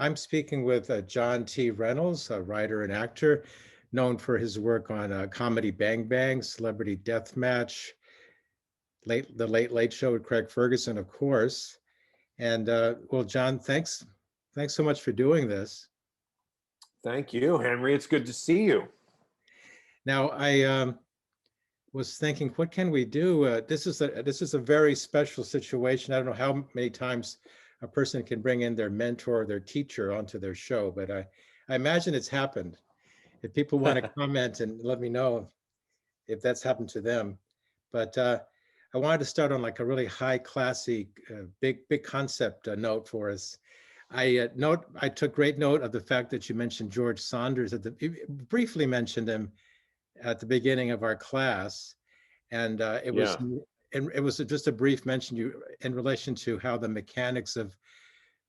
I'm speaking with John T. Reynolds, a writer and actor known for his work on Comedy Bang Bang, Celebrity Deathmatch, The Late Late Show with Craig Ferguson, of course. And well, John, thanks so much for doing this. Thank you, Henry. It's good to see you. Now, I was thinking, what can we do? This is a very special situation. I don't know how many times a person can bring in their mentor or their teacher onto their show, but I imagine it's happened. If people want to comment and let me know if that's happened to them. But I wanted to start on like a really high classy, big concept note for us. I took great note of the fact that you mentioned George Saunders you briefly mentioned him at the beginning of our class, and it was just a brief mention you in relation to how the mechanics of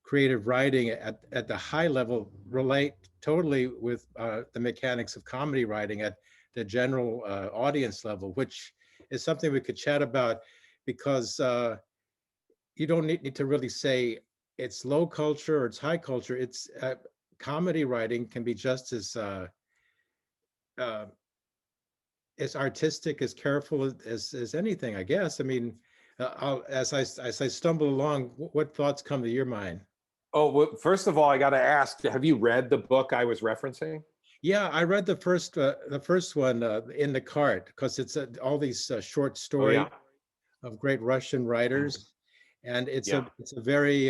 creative writing at the high level relate totally with the mechanics of comedy writing at the general audience level, which is something we could chat about, because you don't need to really say it's low culture or it's high culture. It's comedy writing can be just as artistic, as careful as anything, I guess. I mean, as I stumble along, what thoughts come to your mind? Oh, well, first of all, I got to ask, have you read the book I was referencing? Yeah, I read the first one, In the Cart, because it's all these short Oh, stories yeah. of great Russian writers, and it's Yeah. a very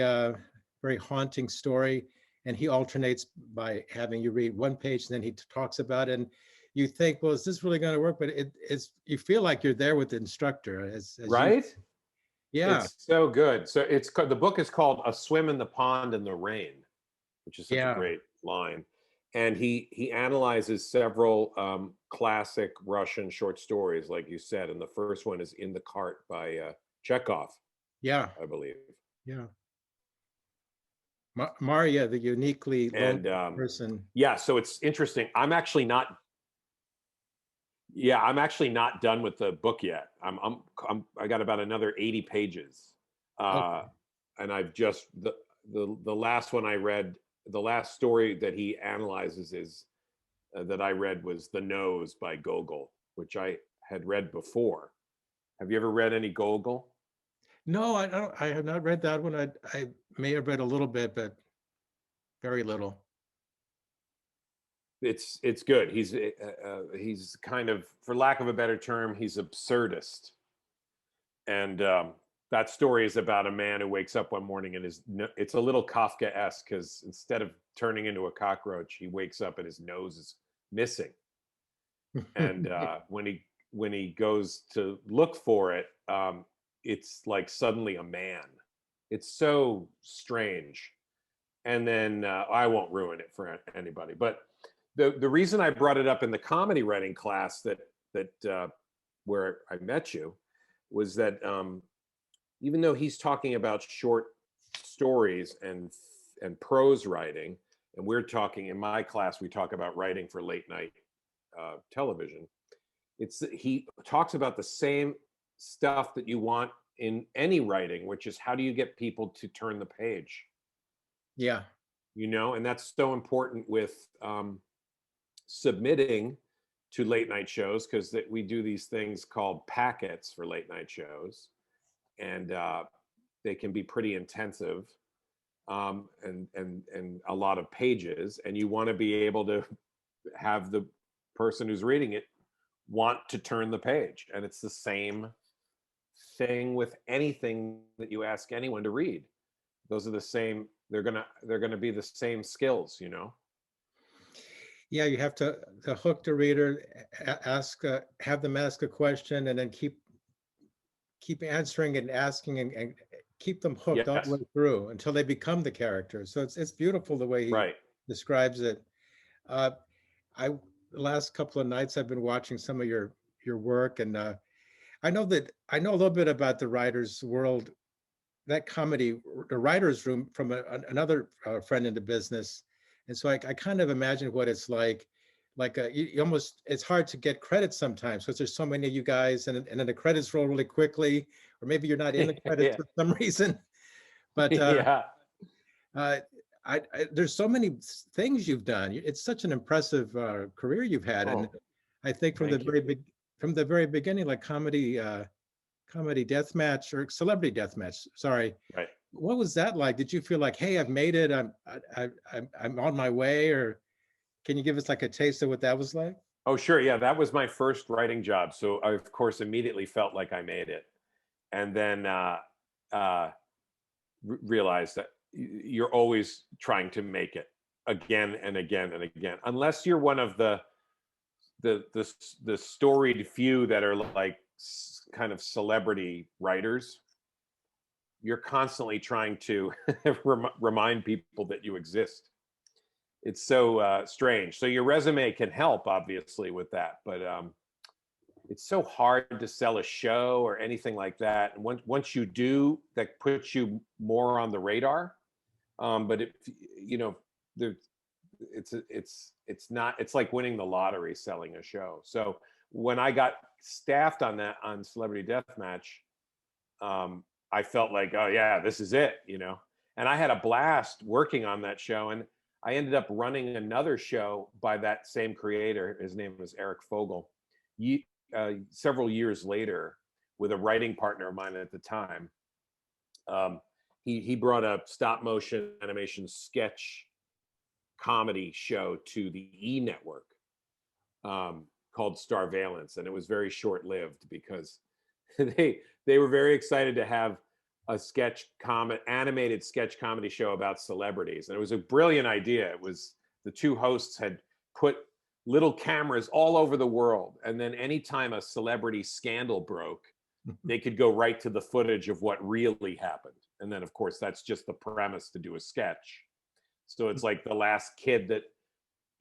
very haunting story. And he alternates by having you read one page, and then he talks about it, and you think, well, is this really going to work? But it's you feel like you're there with the instructor, as you. Right? Yeah, It's so good. So the book is called A Swim in the Pond in the Rain, which is such a yeah. great line. And he analyzes several classic Russian short stories, like you said. And the first one is In the Cart by Chekhov, Yeah, I believe. yeah. Maria, the uniquely lonely And person. yeah, so it's interesting. I'm actually not done with the book yet. I got about another 80 pages. Okay. And I've just the last one I read, the last story that he analyzes is that I read was The Nose by Gogol, which I had read before. Have you ever read any Gogol? No, I don't. I have not read that one. I may have read a little bit, but very little. It's good. He's kind of, for lack of a better term, he's absurdist. And that story is about a man who wakes up one morning and it's a little Kafka-esque, because instead of turning into a cockroach, he wakes up and his nose is missing. And when he goes to look for it, it's like suddenly a man. It's so strange. And then I won't ruin it for anybody, but the reason I brought it up in the comedy writing class that where I met you was that even though he's talking about short stories and prose writing, and we're talking in my class, we talk about writing for late night television. He talks about the same stuff that you want in any writing, which is how do you get people to turn the page? Yeah. And that's so important with submitting to late night shows, because we do these things called packets for late night shows, and they can be pretty intensive, and a lot of pages, and you want to be able to have the person who's reading it want to turn the page. And it's the same thing with anything that you ask anyone to read. Those are the same. They're gonna be the same skills. Yeah, you have to hook the reader, have them ask a question, and then keep answering and asking, and keep them hooked all the Yes. way through until they become the character. So it's beautiful the way he Right. describes it. Uh, the last couple of nights I've been watching some of your work, and I know a little bit about the writer's world, that comedy, the writer's room, from another friend in the business. And so I kind of imagine what it's like. Like you almost, it's hard to get credit sometimes because there's so many of you guys, and then the credits roll really quickly, or maybe you're not in the credits Yeah. for some reason. But Yeah. uh, there's so many things you've done. It's such an impressive career you've had, and Oh, I think thank you. from the very beginning, like comedy deathmatch or celebrity deathmatch. Sorry, Right. what was that like? Did you feel like, hey, I've made it, I'm on my way, or can you give us like a taste of what that was like? Oh, sure. Yeah, that was my first writing job. So I, of course, immediately felt like I made it. And then uh, realized that you're always trying to make it again and again and again, unless you're one of the storied few that are like kind of celebrity writers. You're constantly trying to remind people that you exist. It's so strange. So your resume can help, obviously, with that, but it's so hard to sell a show or anything like that. And once you do, that puts you more on the radar. But if you know, there, it's not. It's like winning the lottery selling a show. So when I got staffed on that on Celebrity Deathmatch, I felt like, oh yeah, this is it, you know. And I had a blast working on that show, and I ended up running another show by that same creator. His name was Eric Fogel. Several years later, with a writing partner of mine at the time, he brought a stop motion animation sketch comedy show to the E Network called Starvalence, and it was very short lived because they were very excited to have a animated sketch comedy show about celebrities, and it was a brilliant idea. It was the two hosts had put little cameras all over the world, and then anytime a celebrity scandal broke, they could go right to the footage of what really happened. And then, of course, that's just the premise to do a sketch. So it's like the last kid that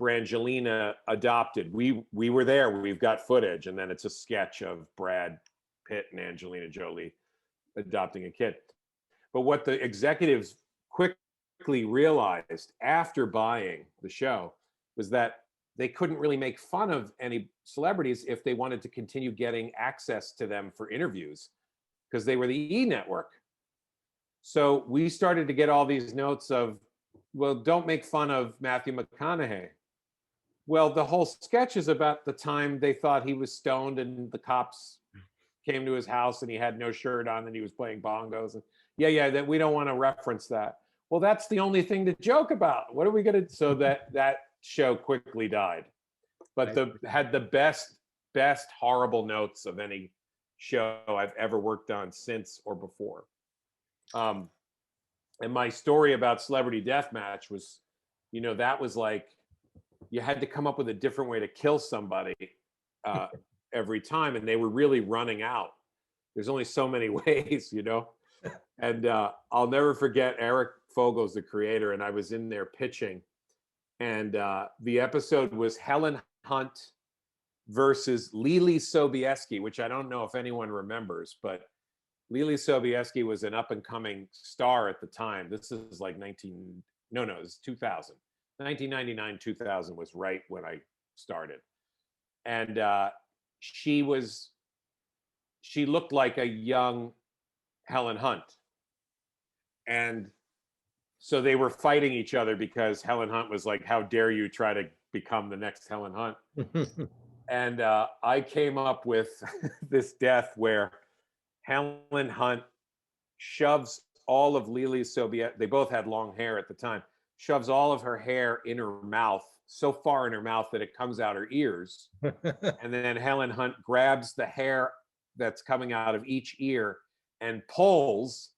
Brangelina adopted. We were there. We've got footage, and then it's a sketch of Brad Pitt and Angelina Jolie adopting a kid. But what the executives quickly realized after buying the show was that they couldn't really make fun of any celebrities if they wanted to continue getting access to them for interviews because they were the E Network. So we started to get all these notes of, well, don't make fun of Matthew McConaughey. Well, the whole sketch is about the time they thought he was stoned and the cops came to his house and he had no shirt on and he was playing bongos. And yeah, that we don't want to reference that. Well, that's the only thing to joke about. What are we going to? So that show quickly died, but had the best horrible notes of any show I've ever worked on since or before. And my story about Celebrity Deathmatch was, that was like you had to come up with a different way to kill somebody every time, and they were really running out. There's only so many ways, And I'll never forget Eric Fogel's the creator, and I was in there pitching, and the episode was Helen Hunt versus Lily Sobieski, which I don't know if anyone remembers, but Lily Sobieski was an up-and-coming star at the time. This is like it was 2000. 1999, 2000 was right when I started. And she looked like a young Helen Hunt. And so they were fighting each other because Helen Hunt was like, how dare you try to become the next Helen Hunt? And I came up with this death where Helen Hunt shoves all of Lily Sobieski, they both had long hair at the time, shoves all of her hair in her mouth, so far in her mouth that it comes out her ears. And then Helen Hunt grabs the hair that's coming out of each ear and pulls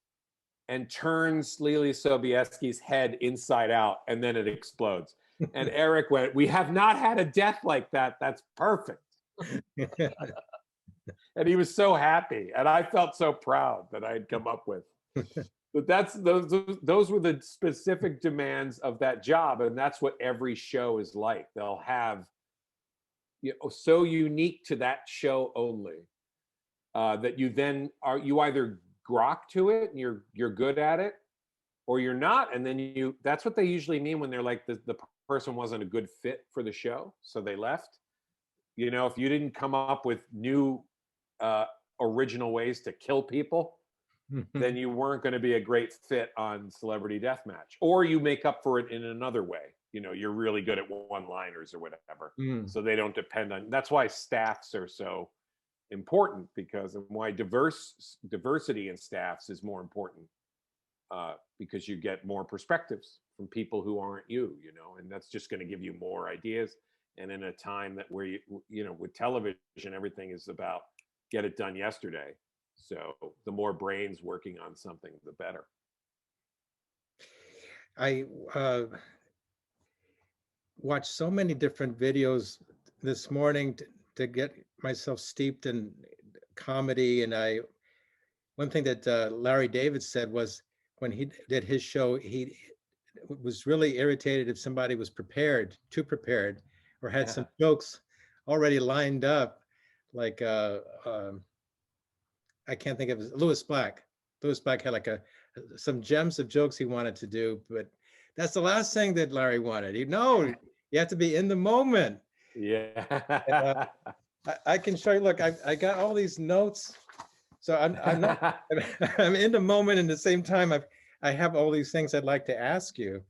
and turns Lily Sobieski's head inside out, and then it explodes. And Eric went, "We have not had a death like that. That's perfect." And he was so happy, and I felt so proud that I had come up with. But those were the specific demands of that job, and that's what every show is like. They'll have so unique to that show only that you either grok to it and you're good at it, or you're not, and then that's what they usually mean when they're like the person wasn't a good fit for the show, so they left. If you didn't come up with new original ways to kill people, then you weren't going to be a great fit on Celebrity Deathmatch, or you make up for it in another way. You know, you're really good at one-liners or whatever, Mm. so they don't depend on. That's why staffs are so important, because and why diversity in staffs is more important, because you get more perspectives from people who aren't you, you know, and that's just going to give you more ideas. And in a time that where you know, with television, everything is about get it done yesterday. So the more brains working on something, the better. I watched so many different videos this morning to get myself steeped in comedy. And one thing that Larry David said was when he did his show, he was really irritated if somebody was too prepared, or had some jokes already lined up, like I can't think of his, Lewis Black. Lewis Black had like some gems of jokes he wanted to do, but that's the last thing that Larry wanted. You have to be in the moment. And, Yeah. I can show you. Look, I got all these notes, so I'm not I'm in the moment. And at the same time, I have all these things I'd like to ask you.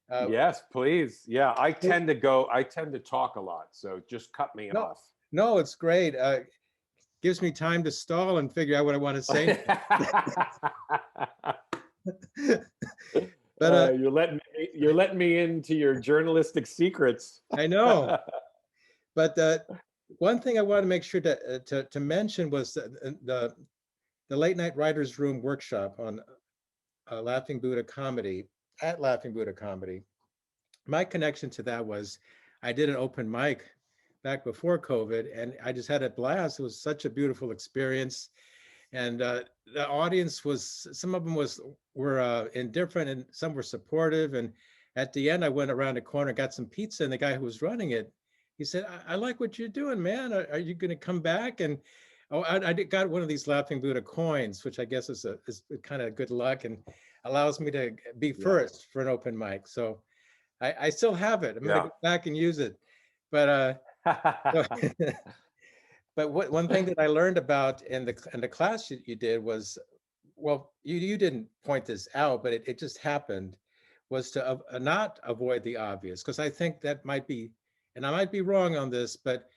Yes, please. Yeah, I tend to talk a lot, so just cut me No, off. no, it's great. Gives me time to stall and figure out what I want to say. But You're letting me into your journalistic secrets. I know. But one thing I want to make sure to mention was the late night writers room workshop on Laughing Buddha comedy at Laughing Buddha Comedy. My connection to that was I did an open mic back before COVID, and I just had a blast. It was such a beautiful experience. And the audience was, some of them were indifferent, and some were supportive. And at the end, I went around the corner, got some pizza, and the guy who was running it, he said, I like what you're doing, man. Are you going to come back? And oh, I got one of these Laughing Buddha coins, which I guess is kind of good luck and allows me to be Yeah. first for an open mic. So I still have it. I'm going to Yeah. go back and use it. But but one thing that I learned about in the class you did was, well, you didn't point this out, but it just happened, was to not avoid the obvious, because I think that might be, and I might be wrong on this, but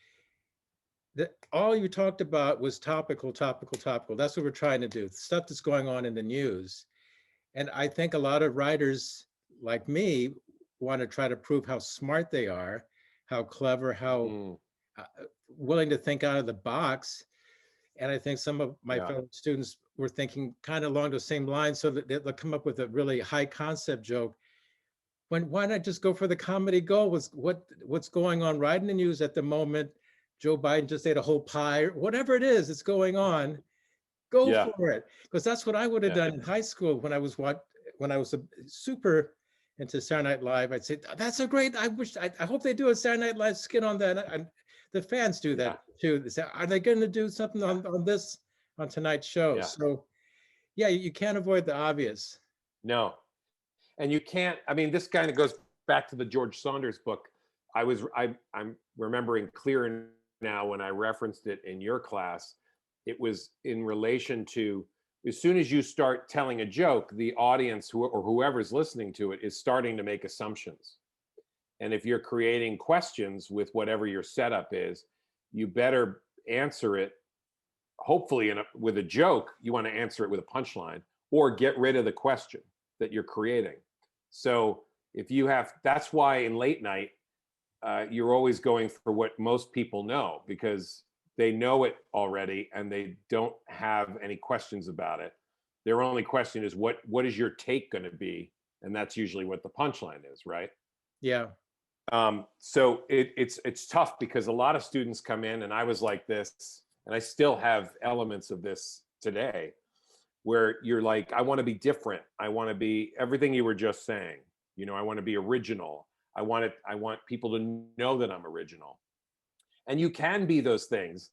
all you talked about was topical, topical, topical. That's what we're trying to do. Stuff that's going on in the news. And I think a lot of writers like me want to try to prove how smart they are, how clever, how willing to think out of the box. And I think some of my Yeah. fellow students were thinking kind of along the same lines, so that they'll come up with a really high concept joke. Why not just go for the comedy gold? What's going on right in the news at the moment? Joe Biden just ate a whole pie, whatever it is that's going on, go Yeah. for it. Because that's what I would have Yeah. done in high school when I was super into Saturday Night Live. I'd say, that's a great, I hope they do a Saturday Night Live skit on that. And the fans do that too. They say, are they going to do something on tonight's show? Yeah. So yeah, you can't avoid the obvious. No. And you can't, I mean, this kind of goes back to the George Saunders book. I'm remembering clear now when I referenced it in your class. It was in relation to, as soon as you start telling a joke, the audience or whoever's listening to it is starting to make assumptions. And if you're creating questions with whatever your setup is, you better answer it, hopefully with a joke. You want to answer it with a punchline, or get rid of the question that you're creating. So if you have, that's why in late night, you're always going for what most people know, because they know it already and they don't have any questions about it. Their only question is, what is your take going to be? And that's usually what the punchline is, right? Yeah. So it's tough, because a lot of students come in, and I was like this, and I still have elements of this today, where you're like, I want to be different. I want to be everything you were just saying. You know, I want to be original. I want people to know that I'm original. And you can be those things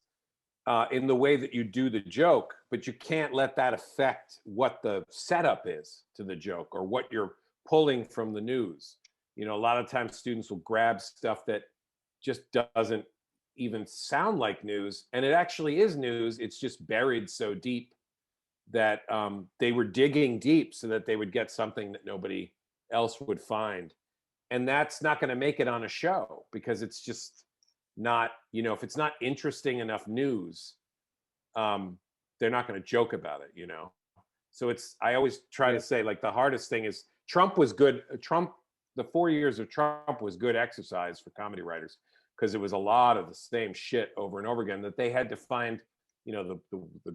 in the way that you do the joke, but you can't let that affect what the setup is to the joke, or what you're pulling from the news. You know, a lot of times students will grab stuff that just doesn't even sound like news, and it actually is news. It's just buried so deep that they were digging deep so that they would get something that nobody else would find. And that's not going to make it on a show because it's just not, if it's not interesting enough news, they're not going to joke about it. So I always try Yeah. to say, like, the hardest thing is Trump was good. The 4 years of Trump was good exercise for comedy writers because it was a lot of the same shit over and over again that they had to find, the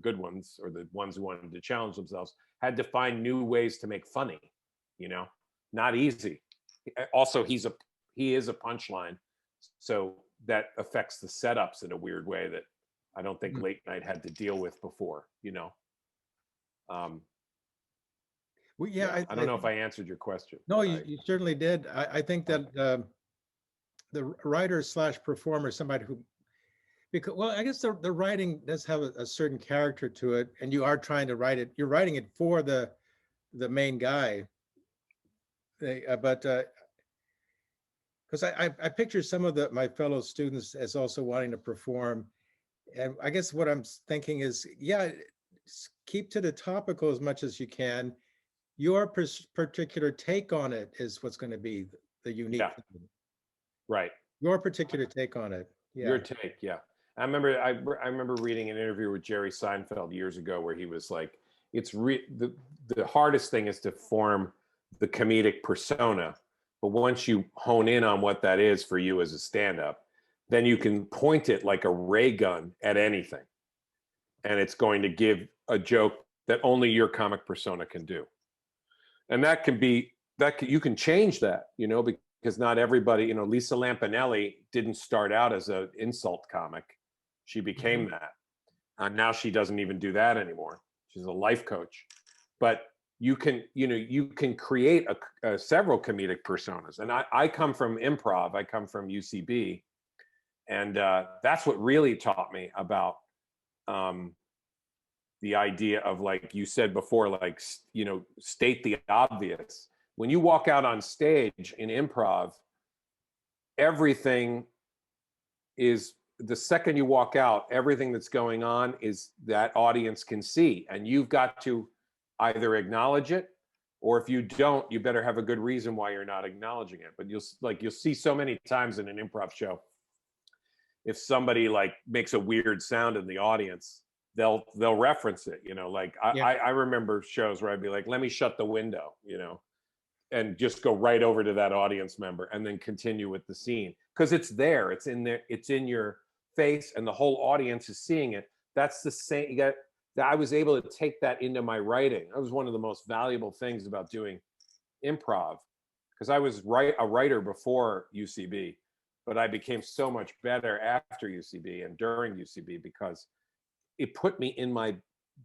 good ones, or the ones who wanted to challenge themselves had to find new ways to make funny, not easy. Also, he is a punchline. So that affects the setups in a weird way that I don't think late night had to deal with before. Well, Yeah, I don't know if I answered your question. no, but you certainly did. I think that the writer slash performer, somebody who, because, well, I guess the writing does have a certain character to it, and you are trying to write it. You're writing it for the main guy. But because I picture some of my fellow students as also wanting to perform, and I guess what I'm thinking is, yeah, keep to the topical as much as you can. Your particular take on it is what's going to be the unique Yeah. thing. Right. Your particular take on it. Yeah. Your take, yeah. I remember reading an interview with Jerry Seinfeld years ago where he was like, the hardest thing is to form the comedic persona, but once you hone in on what that is for you as a stand-up, then you can point it like a ray gun at anything, and it's going to give a joke that only your comic persona can do. And you can change that, because not everybody, Lisa Lampanelli didn't start out as an insult comic. She became that. Now she doesn't even do that anymore. She's a life coach. But you can create several comedic personas. And I come from improv. I come from UCB. And that's what really taught me about the idea of, like you said before, like, state the obvious. When you walk out on stage in improv, everything is, the second you walk out, everything that's going on is that audience can see, and you've got to either acknowledge it, or if you don't, you better have a good reason why you're not acknowledging it. But you'll see so many times in an improv show, if somebody like makes a weird sound in the audience, they'll reference it. Like I remember shows where I'd be like, let me shut the window, and just go right over to that audience member and then continue with the scene, because it's there, it's in there, it's in your face, and the whole audience is seeing it. That's the same. That I was able to take that into my writing. That was one of the most valuable things about doing improv, because I was a writer before UCB, but I became so much better after UCB and during UCB, because it put me in my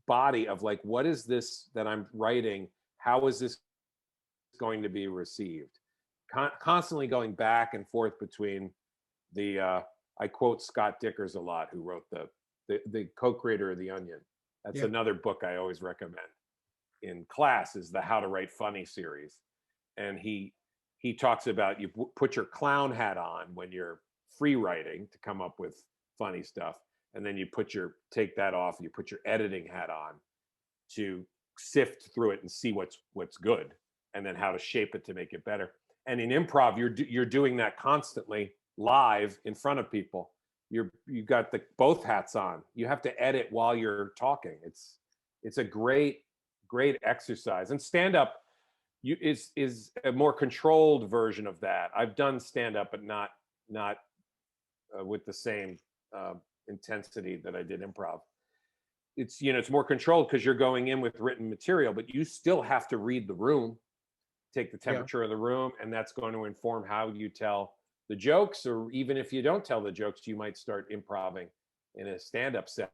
body of like, what is this that I'm writing? How is this going to be received? Constantly going back and forth between I quote Scott Dickers a lot, who wrote the co-creator of The Onion. That's another book I always recommend in class, is the How to Write Funny series. And he talks about, you put your clown hat on when you're free writing to come up with funny stuff, and then you take that off, and you put your editing hat on to sift through it and see what's good, and then how to shape it to make it better. And in improv, you're doing that constantly live in front of people. You've got both hats on. You have to edit while you're talking. It's a great exercise. And stand up is a more controlled version of that. I've done stand up, but not with the same intensity that I did improv. It's more controlled because you're going in with written material, but you still have to read the room, take the temperature of the room, and that's going to inform how you tell the jokes. Or even if you don't tell the jokes, you might start improving in a stand-up set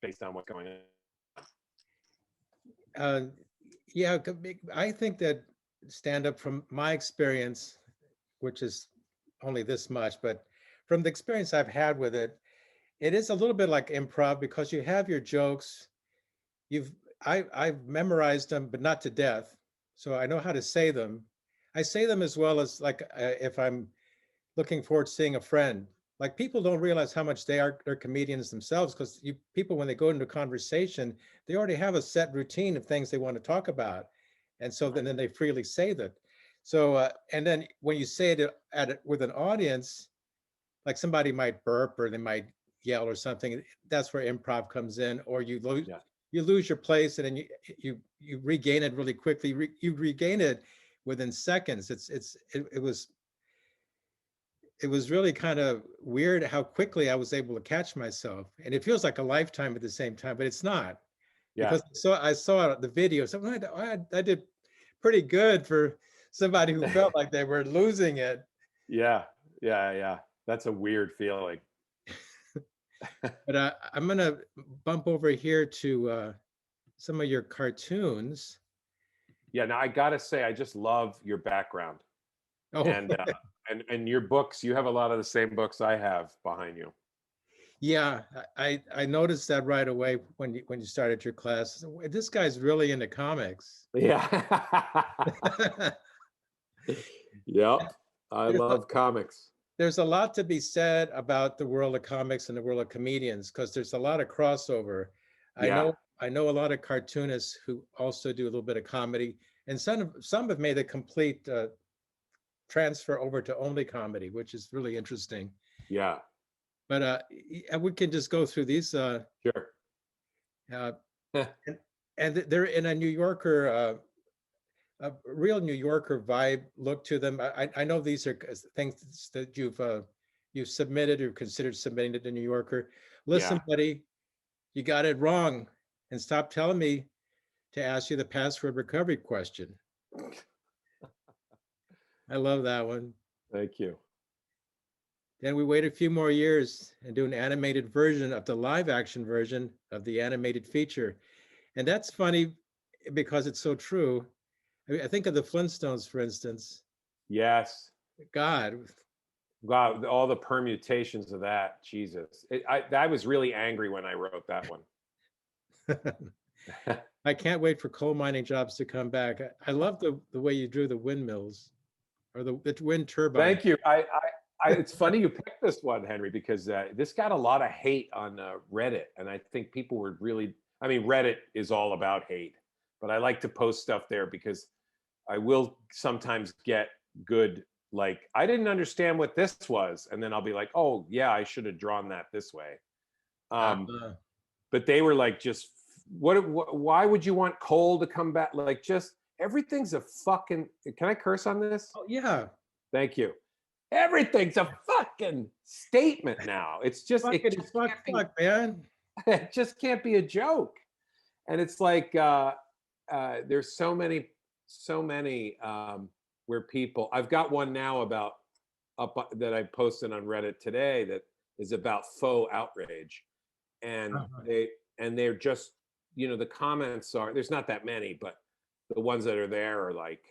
based on what's going on. Yeah, I think that stand-up, from my experience, which is only this much, but from the experience I've had with it, it is a little bit like improv, because you have your jokes. I've memorized them, but not to death. So I know how to say them. I say them as well as, like, if I'm looking forward to seeing a friend, like people don't realize how much they're comedians themselves, because people, when they go into conversation, they already have a set routine of things they want to talk about, and so then they freely say that. So and then when you say it with an audience, like somebody might burp or they might yell or something, that's where improv comes in, or Yeah. you lose your place, and then you regain it really quickly. You regain it within seconds. It was really kind of weird how quickly I was able to catch myself, and it feels like a lifetime at the same time, but it's not, Yeah. because I saw the video. So I did pretty good for somebody who felt like they were losing it. Yeah. Yeah. Yeah. That's a weird feeling. But I'm gonna bump over here to some of your cartoons. Yeah. Now I gotta say, I just love your background Oh, and and your books. You have a lot of the same books I have behind you. yeah, I noticed that right away when you started your class. This guy's really into comics. Yeah. Yep. I There's a, love comics. there's a lot to be said about the world of comics and the world of comedians, because there's a lot of crossover. I Yeah. know I know a lot of cartoonists who also do a little bit of comedy, and some have made a complete transfer over to only comedy, which is really interesting. Yeah. But we can just go through these. Sure. Uh, and, and they're in a New Yorker, a real New Yorker vibe look to them. I know these are things that you've submitted or considered submitting to the New Yorker. Listen, Yeah. buddy, you got it wrong, and stop telling me to ask you the password recovery question. I love that one. Thank you. Then we wait a few more years and do an animated version of the live action version of the animated feature. And that's funny because it's so true. I mean, I think of the Flintstones, for instance. Yes. God, Wow, all the permutations of that. Jesus. I was really angry when I wrote that one. I can't wait for coal mining jobs to come back. I love the way you drew the windmills, or the wind turbine. Thank you. It's funny you picked this one, Henry, because this got a lot of hate on Reddit, and I think people were really. I mean, Reddit is all about hate, but I like to post stuff there because I will sometimes get good. Like, I didn't understand what this was, and then I'll be like, "Oh, yeah, I should have drawn that this way." Uh, But they were like, "Just what? Why would you want coal to come back? Like, just everything's a fucking." Can I curse on this? oh yeah, Thank you. Everything's a fucking statement now. It's just fuck it it, just fuck, can't be, fuck, man. it just can't be a joke. And it's like there's so many where people. I've got one now about that I posted on Reddit today that is about faux outrage, and Uh-huh. they're just, the comments are, there's not that many, but the ones that are there are like,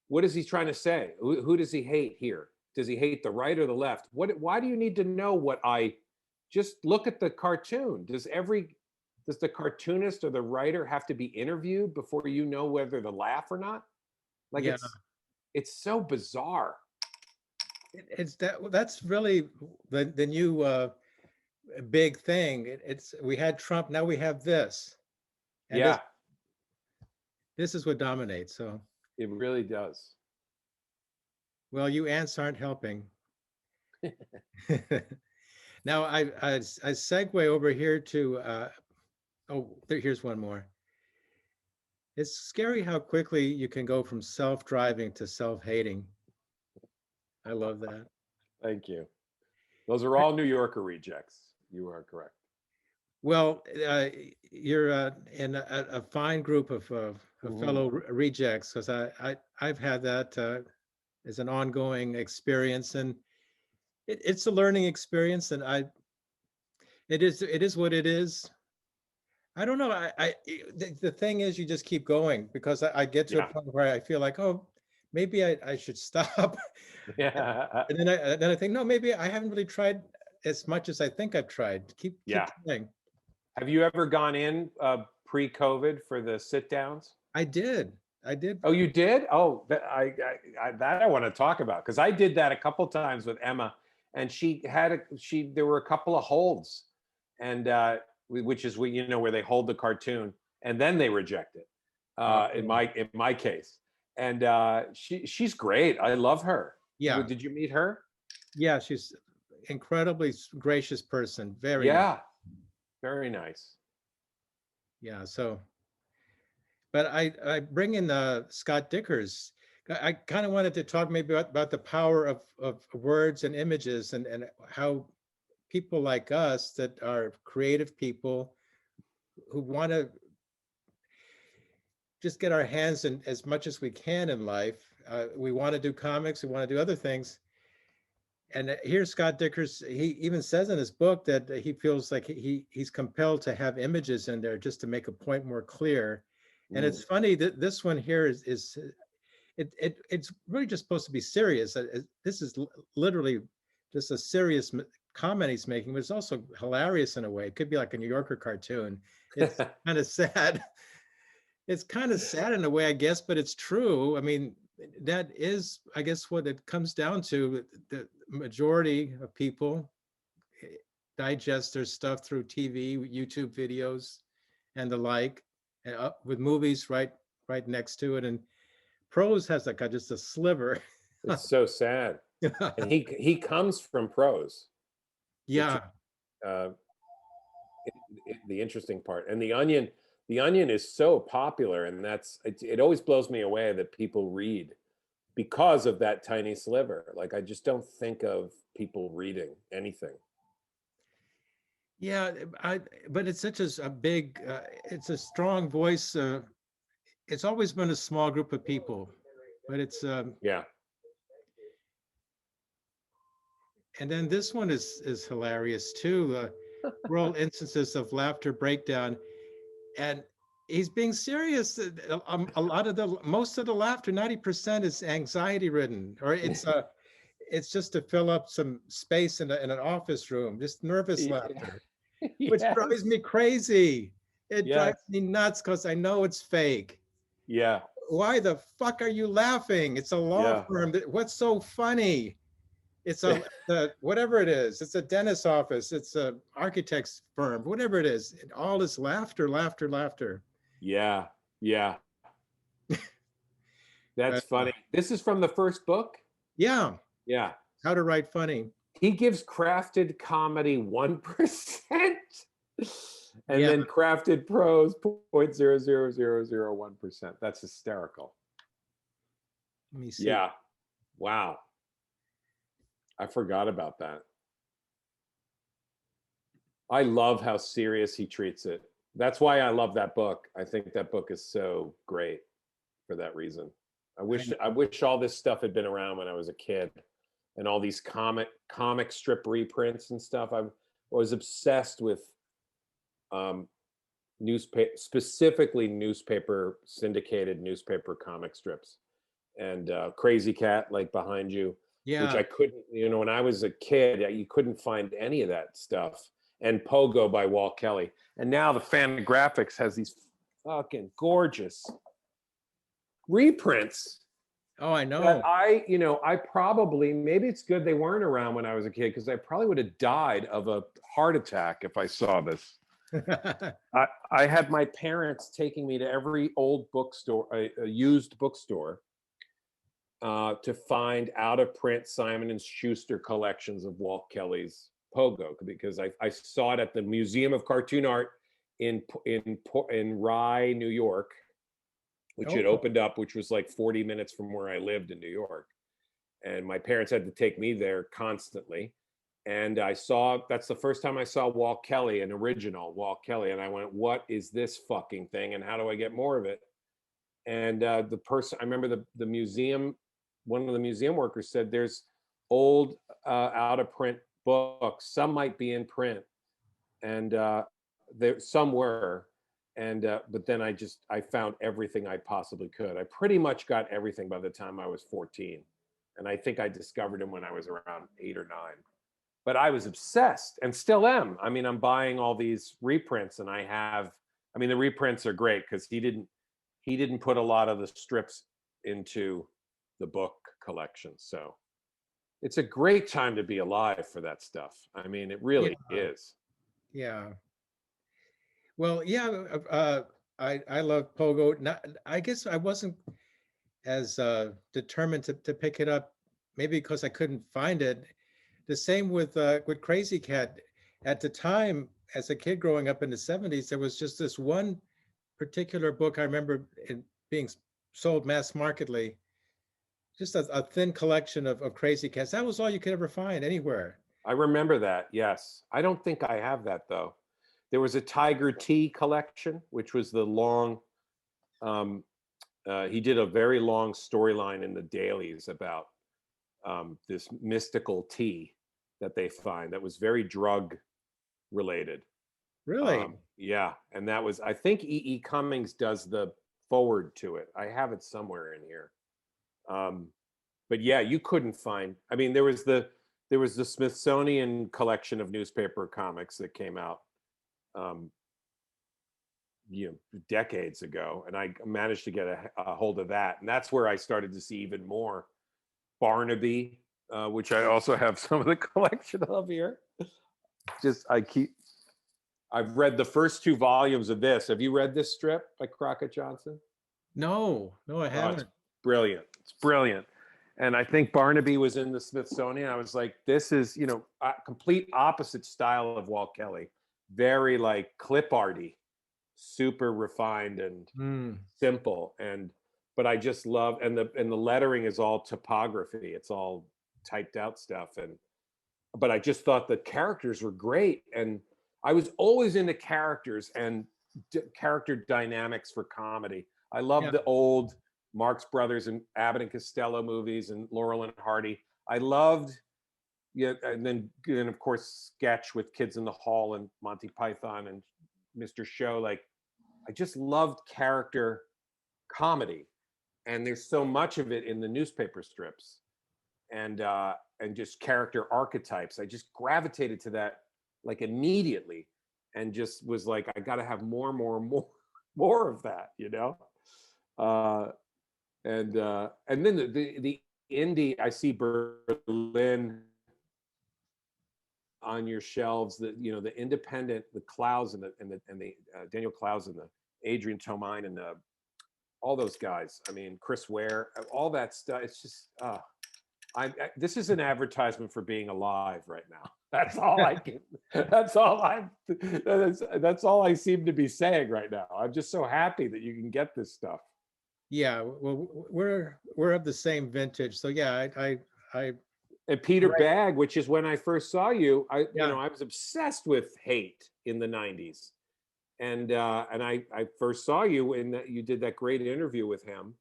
what is he trying to say? Who does he hate here? Does he hate the right or the left? Why do you need to know what I just look at the cartoon? Does the cartoonist or the writer have to be interviewed before you know whether to laugh or not? Like, Yeah, it's so bizarre. it's that's really the new big thing. It's we had Trump, now we have this, and Yeah, this is what dominates. So, it really does. well, you ants aren't helping. Now I segue over here to here's one more. It's scary how quickly you can go from self-driving to self-hating. I love that. Thank you. Those are all New Yorker rejects. You are correct. Well, you're in a fine group of Mhm. fellow rejects, because I've had that as an ongoing experience, and it's a learning experience, and it is what it is. I don't know. The thing is, you just keep going, because I get to a Yeah. point where I feel like, oh, maybe I should stop. Yeah. And then I think, no, maybe I haven't really tried as much as I think I've tried. Keep Yeah. trying. Have you ever gone in pre-COVID for the sit downs? I did. I did. Oh, you did? Oh, that I want to talk about, because I did that a couple times with Emma, and there were a couple of holds, and which is where they hold the cartoon and then they reject it. In my case, and she's great. I love her. Yeah. Did you meet her? Yeah, she's incredibly gracious person. Very nice. Yeah, very nice. Yeah. So, but I bring in Scott Dickers. I kind of wanted to talk maybe about the power of words and images, and how people like us that are creative people who want to just get our hands in as much as we can in life. We want to do comics, we want to do other things. And here's Scott Dickers. He even says in his book that he feels like he's compelled to have images in there just to make a point more clear. And it's funny that this one here is it's really just supposed to be serious. This is literally just a serious comment he's making, but it's also hilarious in a way. It could be like a New Yorker cartoon. It's kind of sad. It's kind of sad in a way, I guess, but it's true. I mean, that is, I guess, what it comes down to. The majority of people digest their stuff through TV, YouTube videos, and the like, with movies right next to it. And prose has like just a sliver. It's so sad. And he comes from prose. Yeah. The interesting part. And the Onion is so popular, and it always blows me away that people read because of that tiny sliver. Like, I just don't think of people reading anything. Yeah, but it's such a big, it's a strong voice. It's always been a small group of people, but it's yeah. And then this one is hilarious too. Rural instances of laughter breakdown, and he's being serious. Most of the laughter, 90%, is anxiety ridden, or it's just to fill up some space in an office room, just nervous laughter, which drives me crazy. It drives me nuts because I know it's fake. Yeah. Why the fuck are you laughing? It's a law firm. What's so funny? It's whatever it is. It's a dentist's office. It's a architect's firm. Whatever it is, all is laughter, laughter, laughter. Yeah, yeah. That's funny. This is from the first book? Yeah. Yeah. How to Write Funny. He gives crafted comedy 1%, and then crafted prose 0.00001%. That's hysterical. Let me see. Yeah. Wow. I forgot about that. I love how serious he treats it. That's why I love that book. I think that book is so great for that reason. I wish all this stuff had been around when I was a kid, and all these comic strip reprints and stuff. I was obsessed with specifically syndicated newspaper comic strips, and Crazy Cat, like behind you, which I couldn't, when I was a kid, you couldn't find any of that stuff. And Pogo by Walt Kelly. And now the Fantagraphics has these fucking gorgeous reprints. Oh, I know. That I probably, maybe it's good they weren't around when I was a kid, because I probably would have died of a heart attack if I saw this. I had my parents taking me to every old bookstore, a used bookstore, to find out of print Simon and Schuster collections of Walt Kelly's Pogo, because I saw it at the Museum of Cartoon Art in Rye, New York, which had opened up, which was like 40 minutes from where I lived in New York. And my parents had to take me there constantly. And that's the first time I saw Walt Kelly, an original Walt Kelly. And I went, what is this fucking thing? And how do I get more of it? And I remember the museum, one of the museum workers said, there's old out of print books. Some might be in print. And some were. And but then I found everything I possibly could. I pretty much got everything by the time I was 14. And I think I discovered him when I was around 8 or 9. But I was obsessed, and still am. I mean, I'm buying all these reprints, and the reprints are great because he didn't put a lot of the strips into the book collection. So It's a great time to be alive for that stuff. I mean, it Yeah, really is. yeah. Well, yeah, I love Pogo. Not, I guess I wasn't as determined to pick it up, maybe because I couldn't find it. The same with Crazy Cat. At the time, as a kid growing up in the 70s, there was just this one particular book I remember it being sold mass marketly, just a thin collection of Crazy Cats. That was all you could ever find anywhere. I remember that. Yes. I don't think I have that though. There was a Tiger Tea collection, which was the long, um, he did a very long storyline in the dailies about this mystical tea that they find that was very drug related. Really? Yeah. And that was, I think E. Cummings does the forward to it. I have it somewhere in here. Um, but yeah, you couldn't find, I mean, there was the Smithsonian collection of newspaper comics that came out um, decades ago, and I managed to get a hold of that, and that's where I started to see even more Barnaby, which I also have some of the collection of here. Just I've read the first two volumes of this. Have you read this strip by Crockett Johnson? No, no, I Oh, it's haven't. brilliant. It's brilliant. And I think Barnaby was in the Smithsonian. I was like, this is, a complete opposite style of Walt Kelly. Very like clip arty, super refined and Mm, simple. But I just love, and the lettering is all typography. It's all typed out stuff. But I just thought the characters were great. And I was always into characters and character dynamics for comedy. I love yeah, the old Marx Brothers and Abbott and Costello movies and Laurel and Hardy. I loved, yeah, and then of course sketch with Kids in the Hall and Monty Python and Mr. Show. Like I just loved character comedy, and there's so much of it in the newspaper strips, and just character archetypes. I just gravitated to that like immediately, and just was like, I got to have more, more, more, more of that, Uh, and then the indie, I see Berlin on your shelves, the independent, the Clouds and the Daniel Clouds and the Adrian Tomine and all those guys. I mean, Chris Ware, all that stuff. It's just this is an advertisement for being alive right now. That's all I can. That's all I. That's all I seem to be saying right now. I'm just so happy that you can get this stuff. yeah. Well, we're of the same vintage, so yeah, I And Peter right, Bagg, which is when I first saw you, yeah, I was obsessed with Hate in the '90s, and I first saw you in that you did that great interview with him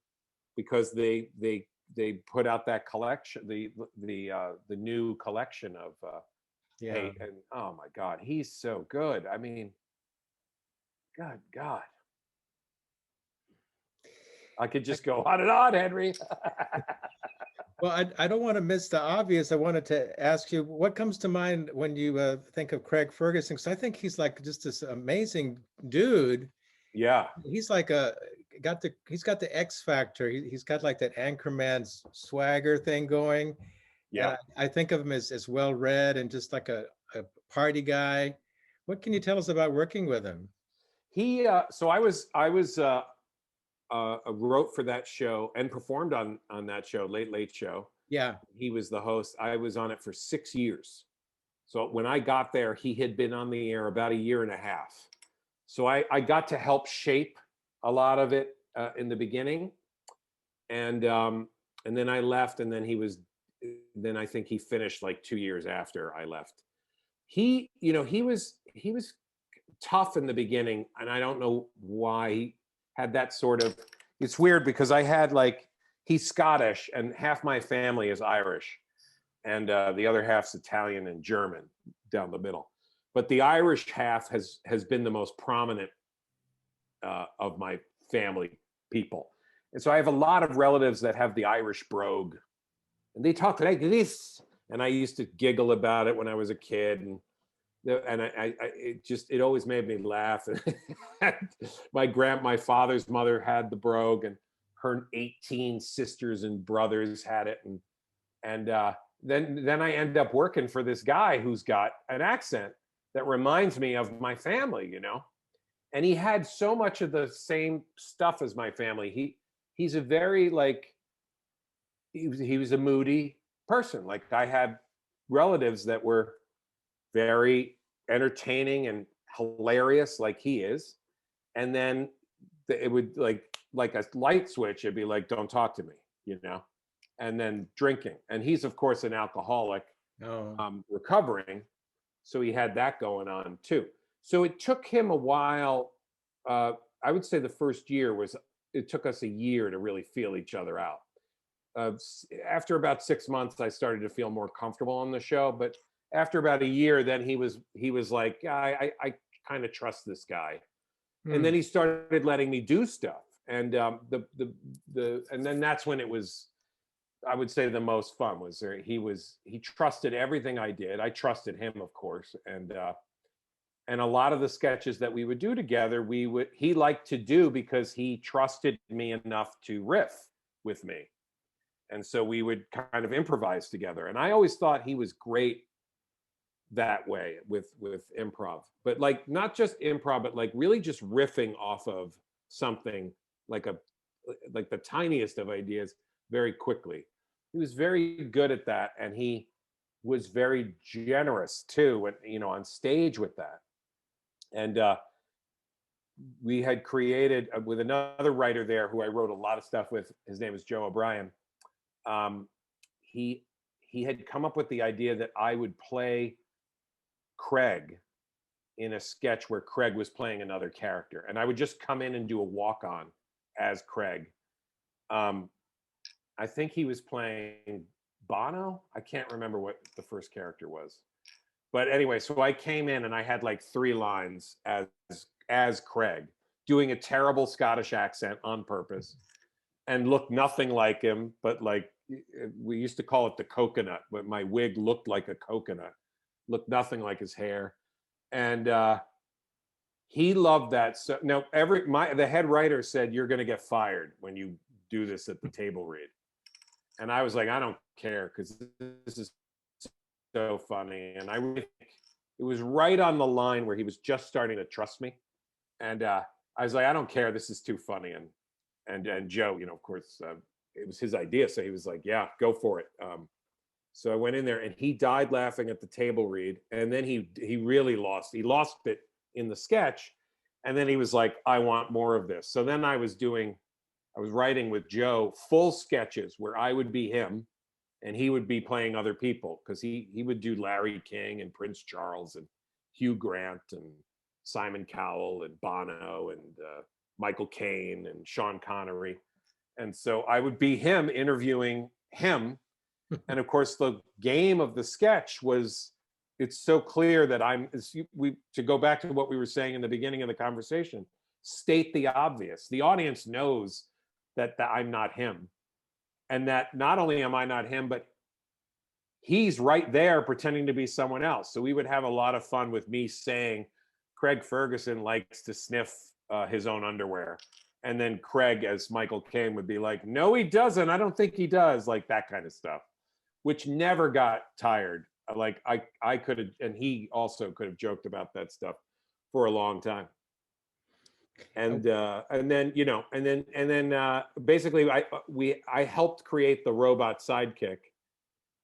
because they put out that collection, the new collection of yeah. Hate, and oh my God, he's so good. I mean, God, I could just go on and on, Henry. Well, I don't want to miss the obvious. I wanted to ask you what comes to mind when you think of Craig Ferguson, because I think he's like just this amazing dude. Yeah, He's like he's got the X factor. He's got like that Anchorman swagger thing going, and yeah. I think of him as well read and just like a party guy. What can you tell us about working with him? So I was wrote for that show and performed on that show, Late Late Show. Yeah, He was the host. I was on it for 6 years. So when I got there, he had been on the air about a year and a half. So I got to help shape a lot of it in the beginning, and then I left, and then I think he finished like 2 years after I left. He was tough in the beginning, and I don't know why he had that sort of. It's weird because I had like he's Scottish, and half my family is Irish, and the other half's Italian and German down the middle. But the Irish half has been the most prominent of my family people, and so I have a lot of relatives that have the Irish brogue, and they talk like this, and I used to giggle about it when I was a kid, and it always made me laugh. My father's mother had the brogue, and her 18 sisters and brothers had it, and then I end up working for this guy who's got an accent that reminds me of my family, you know. And he had so much of the same stuff as my family. He's a very like he was a moody person. Like I had relatives that were very entertaining and hilarious, like he is. And then it would like a light switch. It'd be like, "Don't talk to me," you know. And then drinking, and he's of course an alcoholic, Oh, recovering, so he had that going on too. So it took him a while. Uh, I would say the first year was it took us a year to really feel each other out. After about 6 months, I started to feel more comfortable on the show. But after about a year, then he was like, I kind of trust this guy. And hmm. then he started letting me do stuff, and and then that's when it was, I would say, the most fun. Was there he trusted everything I did. I trusted him, of course, and a lot of the sketches that we would do together, he liked to do because he trusted me enough to riff with me. And so we would kind of improvise together. And I always thought he was great that way with improv. But like not just improv, but like really just riffing off of something like a like the tiniest of ideas very quickly. He was very good at that, and he was very generous too when, you know, on stage with that. And we had created with another writer there who I wrote a lot of stuff with. His name is Joe O'Brien. Um, he he had come up with the idea that I would play Craig in a sketch where Craig was playing another character, and I would just come in and do a walk on as Craig. Um, I think he was playing Bono. I can't remember what the first character was. But anyway, so I came in and I had like 3 lines as Craig, doing a terrible Scottish accent on purpose, and looked nothing like him. But like we used to call it the coconut, but my wig looked like a coconut, looked nothing like his hair, and he loved that. So now the head writer said, "You're going to get fired when you do this at the table read," and I was like, "I don't care because this is so funny." And I really think it was right on the line where he was just starting to trust me. And I was like, "I don't care. This is too funny." And Joe, you know, of course, it was his idea. So he was like, "Yeah, go for it." So I went in there and he died laughing at the table read. And then he really he lost it in the sketch. And then he was like, "I want more of this." So then I was writing with Joe full sketches where I would be him and he would be playing other people, because he would do Larry King and Prince Charles and Hugh Grant and Simon Cowell and Bono and Michael Caine and Sean Connery. And so I would be him interviewing him. And of course, the game of the sketch was, it's so clear that to go back to what we were saying in the beginning of the conversation, state the obvious. The audience knows that I'm not him. And that not only am I not him, but he's right there pretending to be someone else. So we would have a lot of fun with me saying, Craig Ferguson likes to sniff his own underwear. And then Craig, as Michael Caine, would be like, "No, he doesn't. I don't think he does." Like that kind of stuff, which never got tired. Like I could have, and he also could have joked about that stuff for a long time. And then, you know, and then basically I helped create the robot sidekick.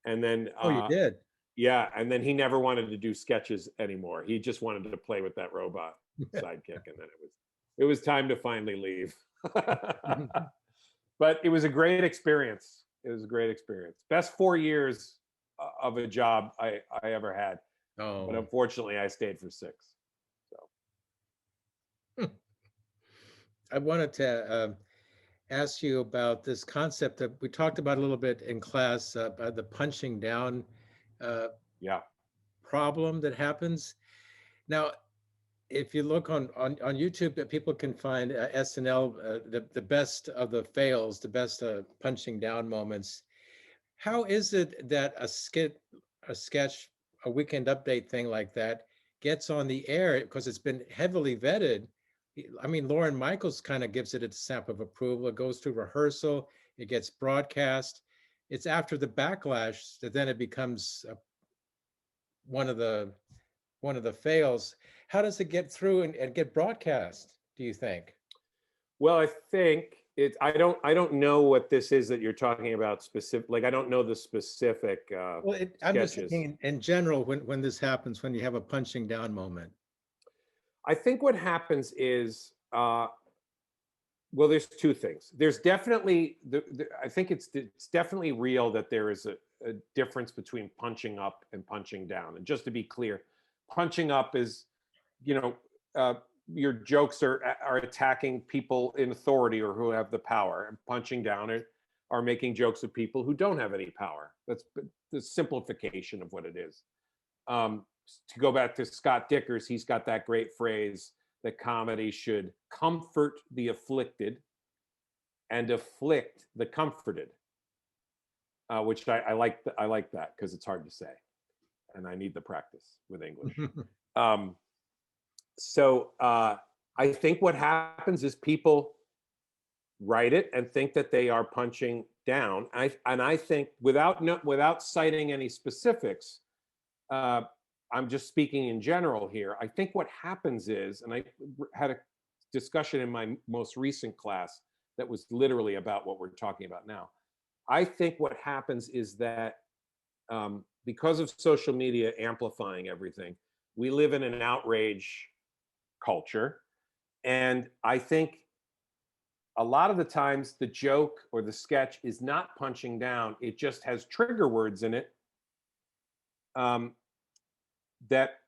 And then Oh, you did. yeah, and then he never wanted to do sketches anymore. He just wanted to play with that robot sidekick, and then it was time to finally leave. But it was a great experience. It was a great experience. Best 4 years of a job I ever had. But Oh, unfortunately, I stayed for 6. So I wanted to ask you about this concept that we talked about a little bit in class, about the punching down uh, yeah, problem that happens. Now, if you look on YouTube, people can find SNL, the best of the fails, the best punching down moments. How is it that a sketch, a weekend update thing like that gets on the air because it's been heavily vetted? I mean, Lauren Michaels kind of gives it a stamp of approval. It goes through rehearsal, it gets broadcast. it's after the backlash that then it becomes one of the fails. How does it get through and get broadcast, do you think? Well, I think I don't know what this is that you're talking about specific. Like, I don't know the specific Well, I'm just sketches. thinking in general, when this happens, when you have a punching down moment. I think what happens is, well, there's two things. There's definitely, I think it's definitely real that there is a difference between punching up and punching down. And just to be clear, punching up is, you know, your jokes are attacking people in authority or who have the power, and punching down are making jokes of people who don't have any power. That's the simplification of what it is. To go back to Scott Dickers, he's got that great phrase that comedy should comfort the afflicted and afflict the comforted, which I like. I like that because it's hard to say, and I need the practice with English. So I think what happens is people write it and think that they are punching down. I think without citing any specifics, I'm just speaking in general here. I think what happens is, and I had a discussion in my most recent class that was literally about what we're talking about now. I think what happens is that because of social media amplifying everything, we live in an outrage culture. And I think a lot of the times the joke or the sketch is not punching down, it just has trigger words in it that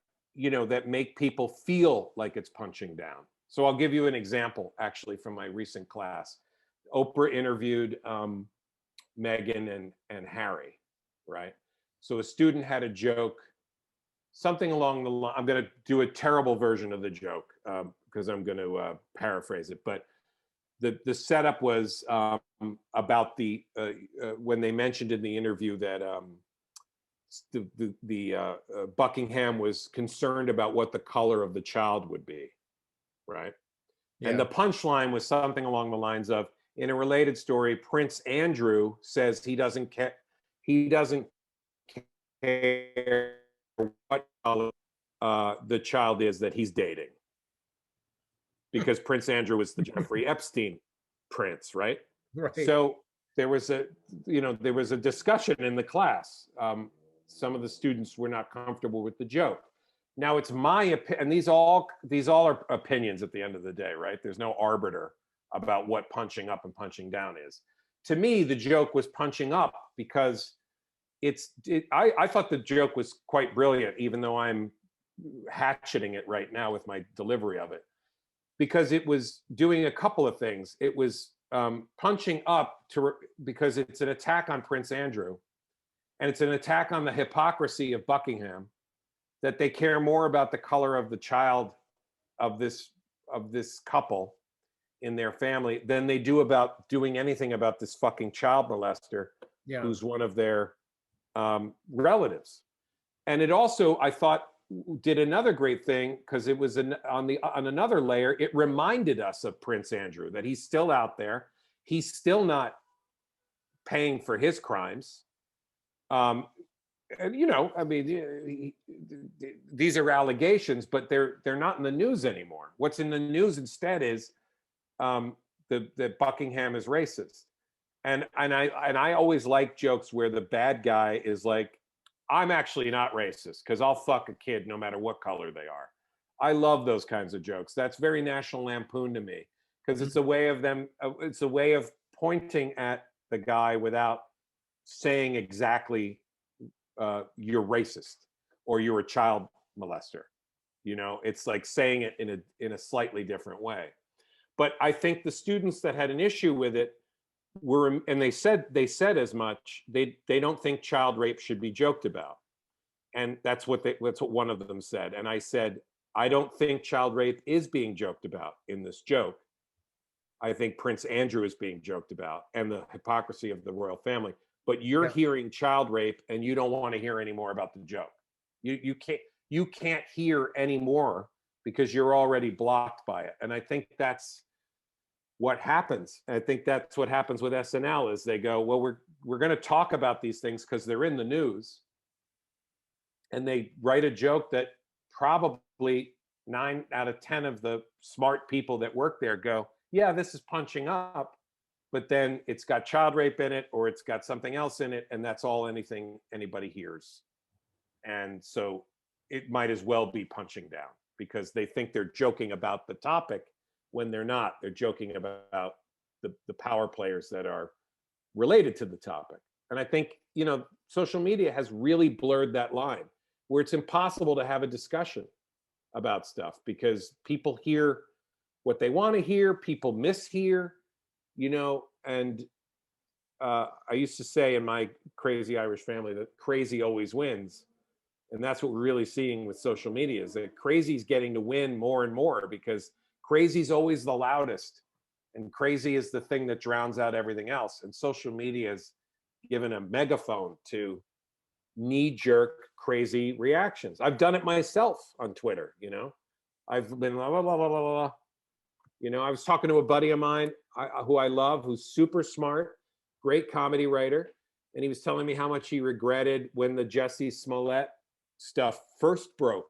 that make people feel like it's punching down. So I'll give you an example actually from my recent class. Oprah interviewed Meghan and Harry, right? So a student had a joke, something along the line. I'm going to do a terrible version of the joke because I'm going to paraphrase it. But the setup was about when they mentioned in the interview that Buckingham was concerned about what the color of the child would be, right? Yeah. And the punchline was something along the lines of, in a related story, Prince Andrew says he doesn't care what color the child is that he's dating, because Prince Andrew was the Jeffrey Epstein prince, right? Right. So there was a discussion in the class. Some of the students were not comfortable with the joke. Now it's my opinion, and these all are opinions at the end of the day, right? There's no arbiter about what punching up and punching down is. To me, the joke was punching up because I thought the joke was quite brilliant, even though I'm hatcheting it right now with my delivery of it, because it was doing a couple of things. It was punching up because it's an attack on Prince Andrew, and it's an attack on the hypocrisy of Buckingham, that they care more about the color of the child of this couple in their family than they do about doing anything about this fucking child molester, who's one of their relatives. And it also, I thought, did another great thing, because it was on another layer. It reminded us of Prince Andrew, that he's still out there. He's still not paying for his crimes. And I mean, these are allegations, but they're not in the news anymore. What's in the news instead is that Buckingham is racist. And I always like jokes where the bad guy is like, I'm actually not racist because I'll fuck a kid no matter what color they are. I love those kinds of jokes. That's very National Lampoon to me, because it's a way of it's a way of pointing at the guy without saying exactly you're racist or you're a child molester. It's like saying it in a slightly different way. But I think the students that had an issue with it and they said as much. They don't think child rape should be joked about, and that's what one of them said. And I said, I don't think child rape is being joked about in this joke. I think Prince Andrew is being joked about, and the hypocrisy of the royal family. But you're hearing child rape, and you don't want to hear any more about the joke. You can't hear any more because you're already blocked by it. And I think that's what happens. I think that's what happens with SNL is they go, well, we're going to talk about these things because they're in the news, and they write a joke that probably 9 out of 10 of the smart people that work there go, yeah, this is punching up, but then it's got child rape in it, or it's got something else in it, and that's all anything anybody hears. And so it might as well be punching down, because they think they're joking about the topic when they're not. They're joking about the power players that are related to the topic. And I think, social media has really blurred that line, where it's impossible to have a discussion about stuff because people hear what they want to hear, people mishear, and I used to say in my crazy Irish family that crazy always wins. And that's what we're really seeing with social media, is that crazy's getting to win more and more, because crazy's always the loudest, and crazy is the thing that drowns out everything else. And social media has given a megaphone to knee-jerk crazy reactions. I've done it myself on Twitter. I've been blah, blah, blah, blah, blah, blah. I was talking to a buddy of mine who I love, who's super smart, great comedy writer, and he was telling me how much he regretted when the Jussie Smollett stuff first broke,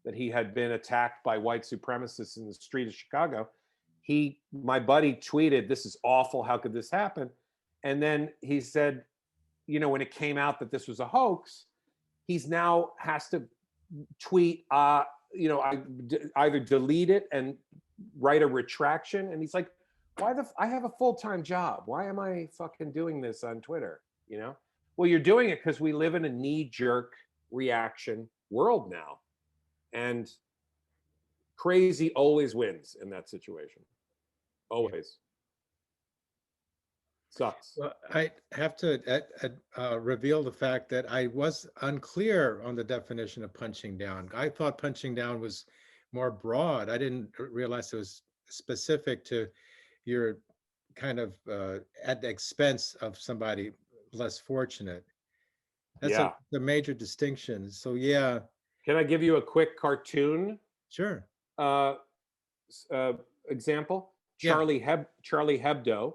that he had been attacked by white supremacists in the street of Chicago. My buddy tweeted, "This is awful. How could this happen?" And then he said, when it came out that this was a hoax, he's now has to tweet, I either delete it and write a retraction. And he's like, I have a full-time job. Why am I fucking doing this on Twitter? Well, you're doing it because we live in a knee-jerk reaction world now. And crazy always wins in that situation. Always. Sucks. Well, I have to reveal the fact that I was unclear on the definition of punching down. I thought punching down was more broad. I didn't realize it was specific to your kind of at the expense of somebody less fortunate. That's a major distinction. So yeah. Can I give you a quick cartoon Sure. Example? Yeah. Charlie Hebdo,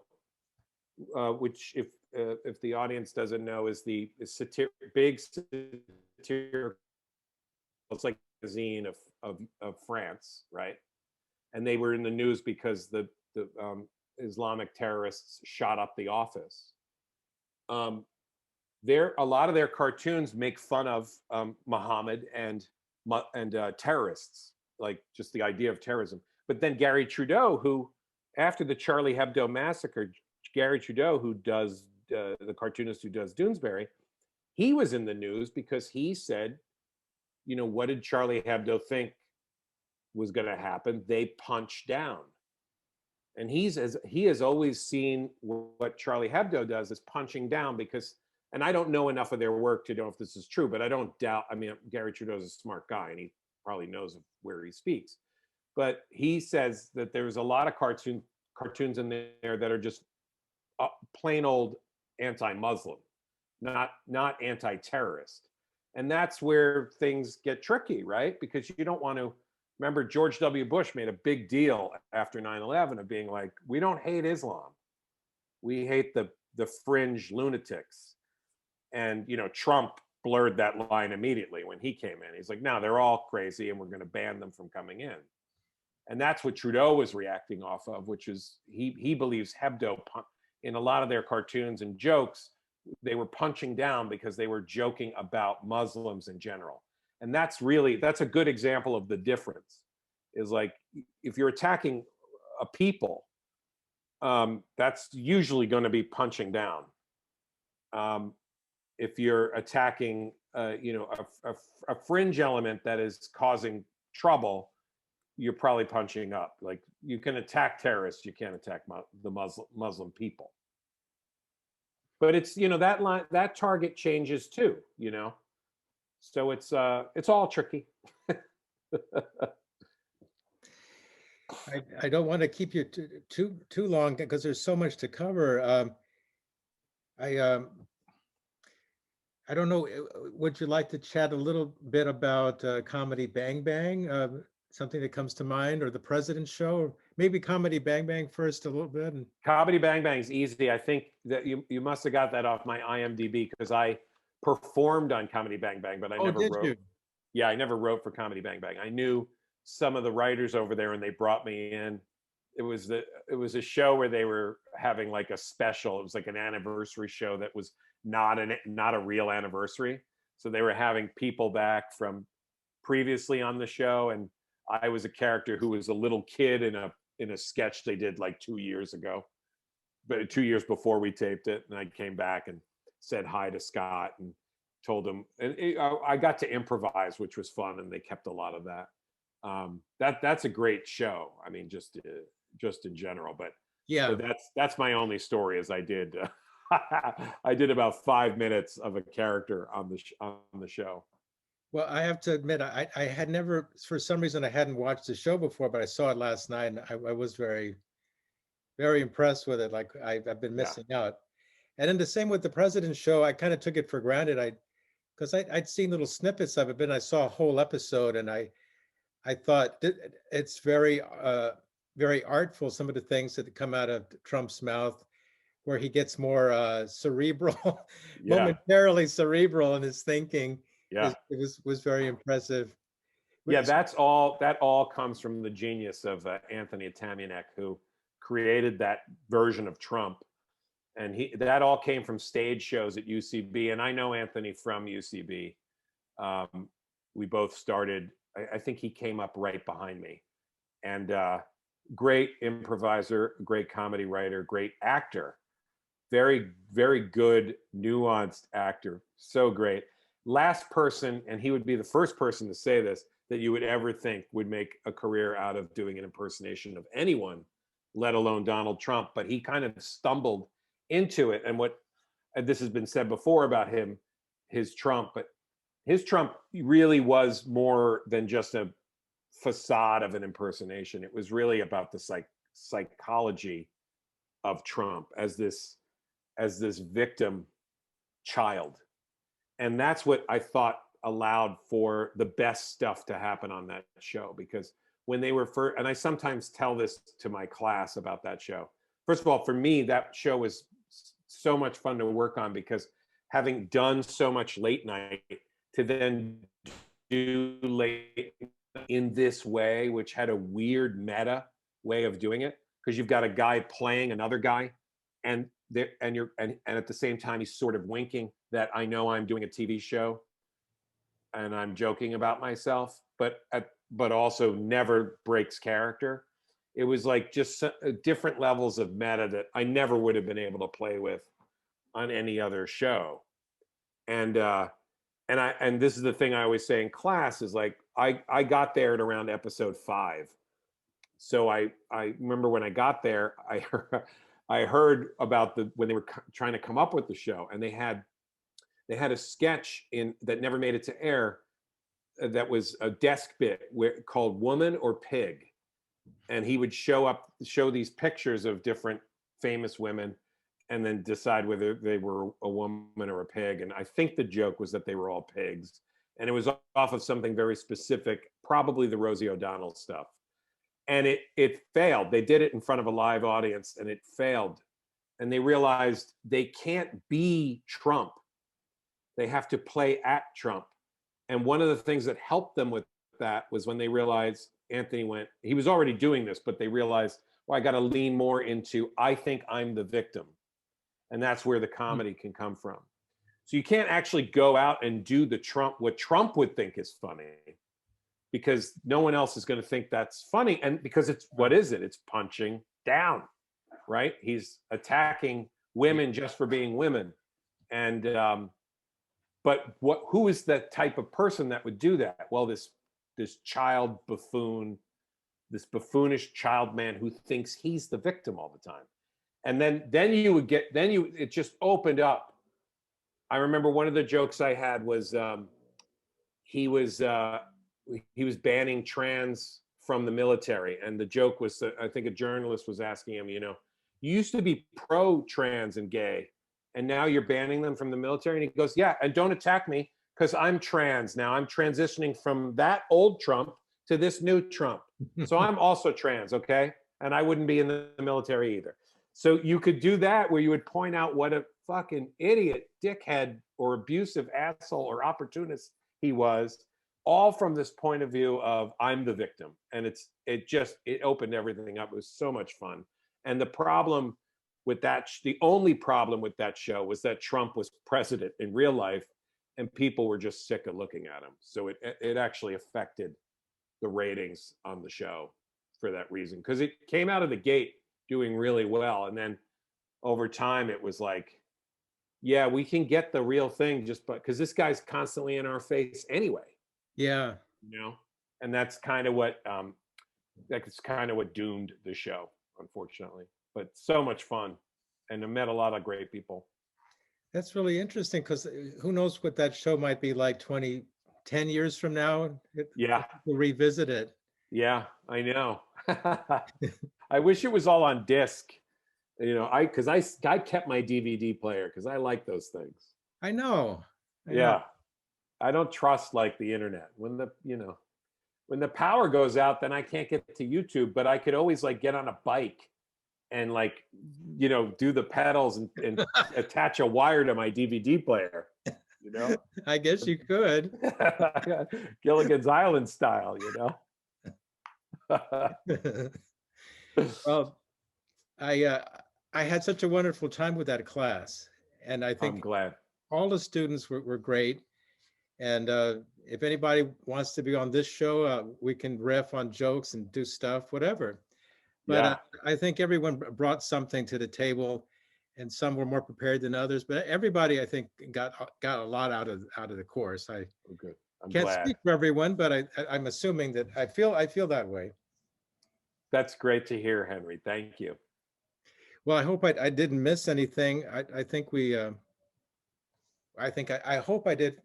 which if the audience doesn't know, is the big satirical, it's like a magazine of France, right? And they were in the news because the Islamic terrorists shot up the office. A lot of their cartoons make fun of Muhammad and terrorists, like just the idea of terrorism. But then Gary Trudeau, who after the Charlie Hebdo massacre, Gary Trudeau, who does the cartoonist who does Doonesbury, he was in the news because he said, what did Charlie Hebdo think was going to happen? They punched down. And he has always seen what Charlie Hebdo does as punching down, because, and I don't know enough of their work to know if this is true, but I don't doubt, Gary Trudeau's a smart guy and he probably knows where he speaks. But he says that there's a lot of cartoons in there that are just plain old anti-Muslim, not anti-terrorist. And that's where things get tricky, right? Because you don't want to, remember George W. Bush made a big deal after 9/11 of being like, we don't hate Islam. We hate the fringe lunatics. And, Trump blurred that line immediately when he came in. He's like, no, they're all crazy and we're going to ban them from coming in. And that's what Trudeau was reacting off of, which is he believes Hebdo, in a lot of their cartoons and jokes, they were punching down because they were joking about Muslims in general. And that's a good example of the difference, is like, if you're attacking a people, that's usually going to be punching down. If you're attacking, a fringe element that is causing trouble, you're probably punching up. Like, you can attack terrorists, you can't attack the Muslim people. But it's, that target changes too, So it's all tricky. I don't want to keep you too long because there's so much to cover. I don't know. Would you like to chat a little bit about Comedy Bang Bang? something that comes to mind, or the President Show, or maybe Comedy Bang Bang first a little bit? And Comedy Bang Bang is easy. I think that you must have got that off my IMDb because I performed on Comedy Bang Bang, but I oh, never did wrote. you? Yeah, I never wrote for Comedy Bang Bang. I knew some of the writers over there, and they brought me in. It was a show where they were having like a special. It was like an anniversary show that was not a real anniversary. So they were having people back from previously on the show, and I was a character who was a little kid in a sketch they did like 2 years ago, but 2 years before we taped it. And I came back and said hi to Scott and told him, and I got to improvise, which was fun, and they kept a lot of that. That's a great show. I mean, just in general, but Yeah. that's my only story. Is I did I did about 5 minutes of a character on the show. Well, I have to admit, I had never, for some reason, I hadn't watched the show before, but I saw it last night, and I was very, very impressed with it. Like I've been Yeah, missing out. And then the same with the President Show, I kind of took it for granted. Because I'd seen little snippets of it, but then I saw a whole episode, and I thought it's very very artful. Some of the things that come out of Trump's mouth, where he gets more cerebral, yeah, momentarily cerebral in his thinking, yeah. was very impressive. Yeah, But- that all comes from the genius of Anthony Tamianek, who created that version of Trump, and that all came from stage shows at UCB. And I know Anthony from UCB. We both started. I think he came up right behind me, and great improviser, great comedy writer, great actor, very very good, nuanced actor, so great. Last person, and he would be the first person to say this, that you would ever think would make a career out of doing an impersonation of anyone, let alone Donald Trump. But he kind of stumbled into it. And this has been said before about him, his Trump, but his Trump really was more than just a facade of an impersonation. It was really about the psychology of Trump as this victim child. And that's what I thought allowed for the best stuff to happen on that show. Because when they were first, and I sometimes tell this to my class about that show. First of all, for me, that show was so much fun to work on, because having done so much late night, to then do late in this way, which had a weird meta way of doing it, because you've got a guy playing another guy, and at the same time he's sort of winking that I know I'm doing a TV show and I'm joking about myself, but also never breaks character. It was like just different levels of meta that I never would have been able to play with on any other show. And this is the thing I always say in class is like, I got there at around episode 5. So I remember when I got there, I heard about when they were trying to come up with the show, and they had a sketch that never made it to air, that was a desk bit called Woman or Pig. And he would show these pictures of different famous women, and then decide whether they were a woman or a pig. And I think the joke was that they were all pigs. And it was off of something very specific, probably the Rosie O'Donnell stuff. And it failed. They did it in front of a live audience, and it failed. And they realized they can't be Trump. They have to play at Trump. And one of the things that helped them with that was when they realized he was already doing this, but they realized, well, I got to lean more into, I think I'm the victim. And that's where the comedy can come from. So you can't actually go out and do what Trump would think is funny, because no one else is going to think that's funny. And because what is it? It's punching down, right? He's attacking women just for being women. And, but who is the type of person that would do that? Well, this child buffoon, this buffoonish child man who thinks he's the victim all the time. And then it just opened up. I remember one of the jokes I had was he was banning trans from the military, and the joke was that I think a journalist was asking him, you used to be pro-trans and gay, and now you're banning them from the military. And he goes, yeah, and don't attack me, because I'm trans now. I'm transitioning from that old Trump to this new Trump. So I'm also trans, okay? And I wouldn't be in the military either. So you could do that where you would point out what a fucking idiot, dickhead, or abusive asshole or opportunist he was, all from this point of view of I'm the victim. And it opened everything up. It was so much fun. And the problem with that, the only problem with that show was that Trump was president in real life and people were just sick of looking at him. So it actually affected the ratings on the show for that reason, because it came out of the gate doing really well. And then over time, it was like, yeah, we can get the real thing just because this guy's constantly in our face anyway. Yeah. You know, and that's kind of what doomed the show, unfortunately. But so much fun, and I met a lot of great people. That's really interesting, because who knows what that show might be like 10 years from now. Yeah. We'll revisit it. Yeah, I know. I wish it was all on disc. You know, I kept my DVD player because I like those things. I know. Yeah. I don't trust like the internet. When the power goes out, then I can't get to YouTube, but I could always like get on a bike and like, do the pedals and attach a wire to my DVD player, I guess you could. Gilligan's Island style, Well, I had such a wonderful time with that class, and I think I'm glad. all the students were great. And if anybody wants to be on this show, we can riff on jokes and do stuff, whatever. But Yeah. I think everyone brought something to the table, and some were more prepared than others. But everybody, I think, got a lot out of the course. I Good. I'm can't glad. speak for everyone, but I'm assuming that I feel that way. That's great to hear, Henry. Thank you. Well, I hope I didn't miss anything. I think I hope I did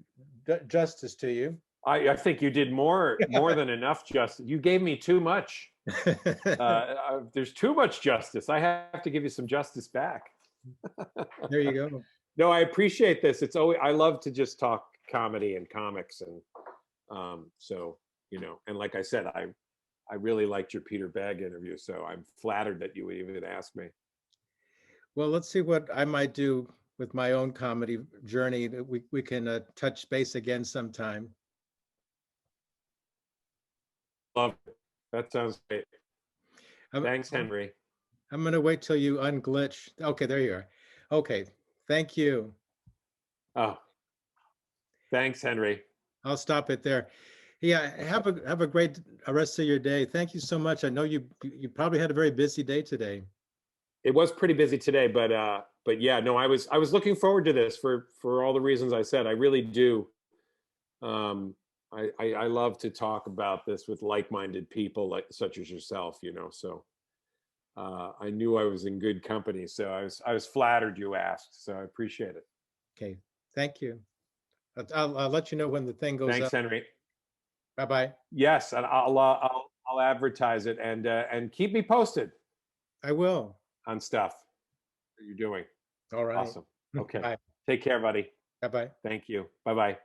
justice to you. I think you did more than enough justice. You gave me too much. There's too much justice. I have to give you some justice back. There you go. No, I appreciate this. I love to just talk comedy and comics, and so and like I said, I really liked your Peter Bagg interview, so I'm flattered that you would even ask me. Well, let's see what I might do with my own comedy journey. We can touch base again sometime. Love it. That sounds great. Thanks, Henry. I'm going to wait till you unglitch. Okay, there you are. Okay, thank you. Oh, thanks, Henry. I'll stop it there. Yeah, have a great rest of your day. Thank you so much. I know you probably had a very busy day today. It was pretty busy today, but yeah, no, I was looking forward to this for all the reasons I said. I really do. I love to talk about this with like-minded people such as yourself, so I knew I was in good company. So I was flattered you asked. So I appreciate it. Okay, thank you. I'll let you know when the thing goes up. Thanks, Henry. Bye-bye. Yes, and I'll advertise it and keep me posted. I will. On stuff that you're doing. All right. Awesome. Okay. Bye. Take care, buddy. Bye-bye. Thank you. Bye-bye.